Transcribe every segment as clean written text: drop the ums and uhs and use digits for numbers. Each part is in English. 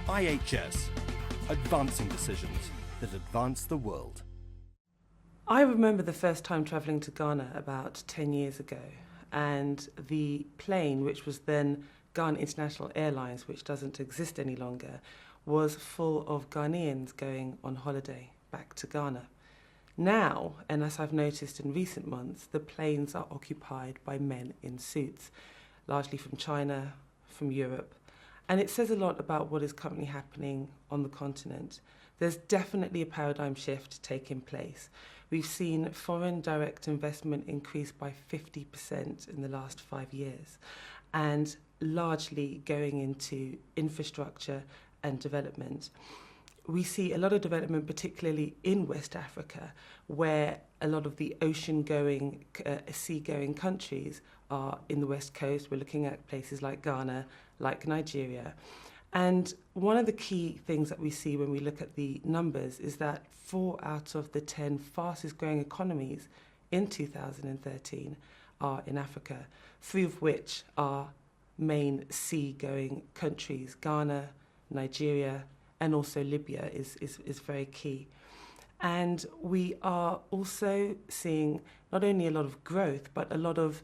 IHS, advancing decisions that advance the world. I remember the first time travelling to Ghana about 10 years ago, and the plane, which was then Ghana International Airlines, which doesn't exist any longer, was full of Ghanaians going on holiday back to Ghana. Now, and as I've noticed in recent months, the planes are occupied by men in suits, largely from China, from Europe, and it says a lot about what is currently happening on the continent. There's definitely a paradigm shift taking place. We've seen foreign direct investment increase by 50% in the last 5 years, and largely going into infrastructure and development. We see a lot of development, particularly in West Africa, where a lot of the ocean-going, sea-going countries are in the West Coast. We're looking at places like Ghana, like Nigeria. And one of the key things that we see when we look at the numbers is that 4 out of the 10 fastest growing economies in 2013 are in Africa, 3 of which are main sea-going countries. Ghana, Nigeria, and also Libya is very key. And we are also seeing not only a lot of growth, but a lot of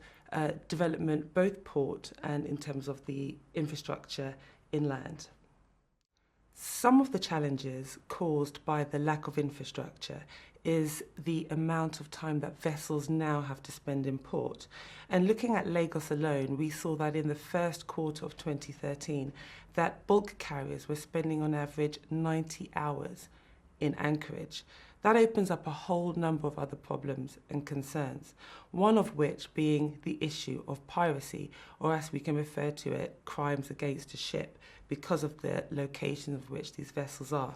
development, both port and in terms of the infrastructure inland. Some of the challenges caused by the lack of infrastructure is the amount of time that vessels now have to spend in port. And looking at Lagos alone, we saw that in the first quarter of 2013, that bulk carriers were spending on average 90 hours in anchorage. That opens up a whole number of other problems and concerns, one of which being the issue of piracy, or as we can refer to it, crimes against a ship, because of the location of which these vessels are.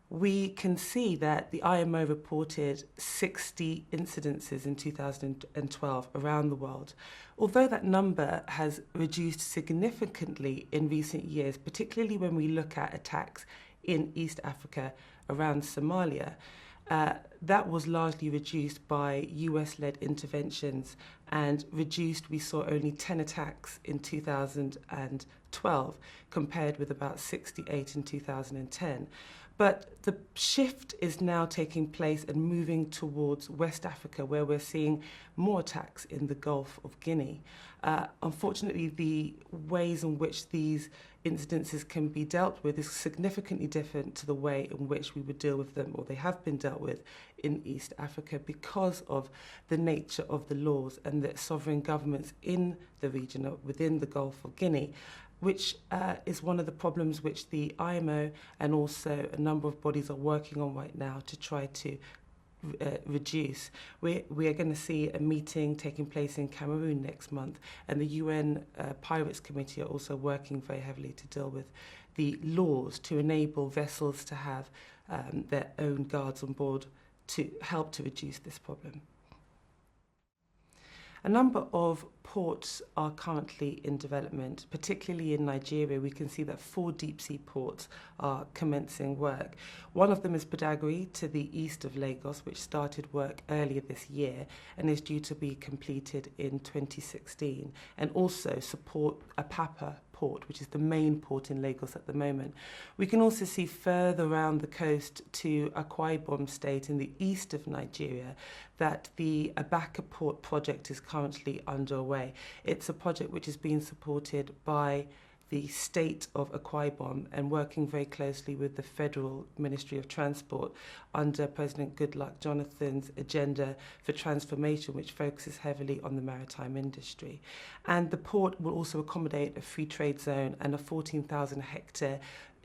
We can see that the IMO reported 60 incidences in 2012 around the world. Although that number has reduced significantly in recent years, particularly when we look at attacks in East Africa around Somalia, that was largely reduced by US-led interventions, and reduced, we saw only 10 attacks in 2012 compared with about 68 in 2010. But the shift is now taking place and moving towards West Africa, where we're seeing more attacks in the Gulf of Guinea. Unfortunately, the ways in which these incidences can be dealt with is significantly different to the way in which we would deal with them, or they have been dealt with in East Africa, because of the nature of the laws and the sovereign governments in the region, within the Gulf of Guinea, which is one of the problems which the IMO and also a number of bodies are working on right now to try to reduce. We are going to see a meeting taking place in Cameroon next month, and the UN Pirates Committee are also working very heavily to deal with the laws to enable vessels to have their own guards on board to help to reduce this problem. A number of ports are currently in development, particularly in Nigeria. We can see that 4 deep-sea ports are commencing work. One of them is Badagry, to the east of Lagos, which started work earlier this year and is due to be completed in 2016, and also support Apapa port, which is the main port in Lagos at the moment. We can also see further around the coast to Akwa Ibom State in the east of Nigeria that the Ibaka port project is currently underway. It's a project which is being supported by the state of Akwa Ibom and working very closely with the Federal Ministry of Transport under President Goodluck Jonathan's agenda for transformation, which focuses heavily on the maritime industry. And the port will also accommodate a free trade zone and a 14,000 hectare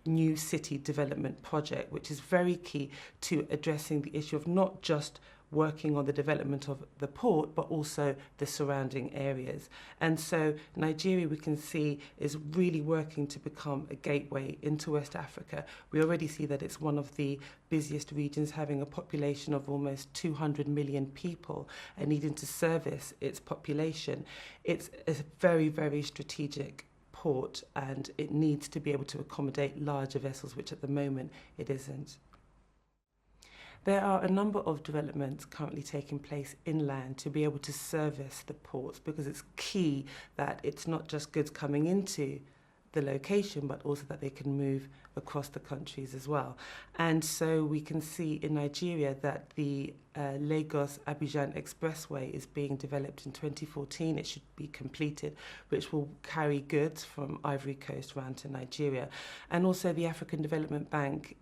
new city development project, which is very key to addressing the issue of not just working on the development of the port, but also the surrounding areas. And so Nigeria, we can see, is really working to become a gateway into West Africa. We already see that it's one of the busiest regions, having a population of almost 200 million people and needing to service its population. It's a very, very strategic port, and it needs to be able to accommodate larger vessels, which at the moment it isn't. There are a number of developments currently taking place inland to be able to service the ports, because it's key that it's not just goods coming into the location, but also that they can move across the countries as well. And so we can see in Nigeria that the Lagos-Abidjan Expressway is being developed in 2014. It should be completed, which will carry goods from Ivory Coast round to Nigeria. And also the African Development Bank,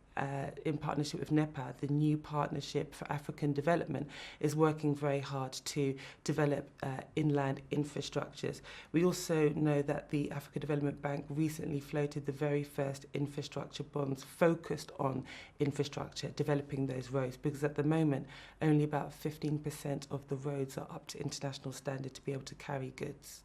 in partnership with NEPA, the new Partnership for African Development, is working very hard to develop inland infrastructures. We also know that the African Development Bank recently floated the very first infrastructure bonds focused on infrastructure, developing those roads, because at the moment only about 15% of the roads are up to international standard to be able to carry goods.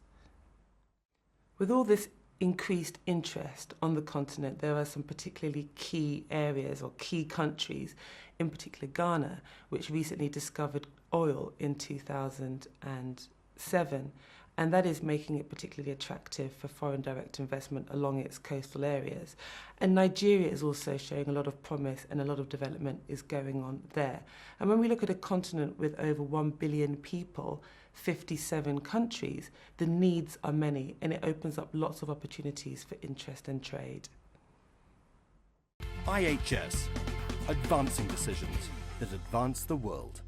With all this increased interest on the continent, there are some particularly key areas or key countries, in particular Ghana, which recently discovered oil in 2007, and that is making it particularly attractive for foreign direct investment along its coastal areas. And Nigeria is also showing a lot of promise, and a lot of development is going on there. And when we look at a continent with over 1 billion people, 57 countries, the needs are many, and it opens up lots of opportunities for interest and trade. IHS, advancing decisions that advance the world.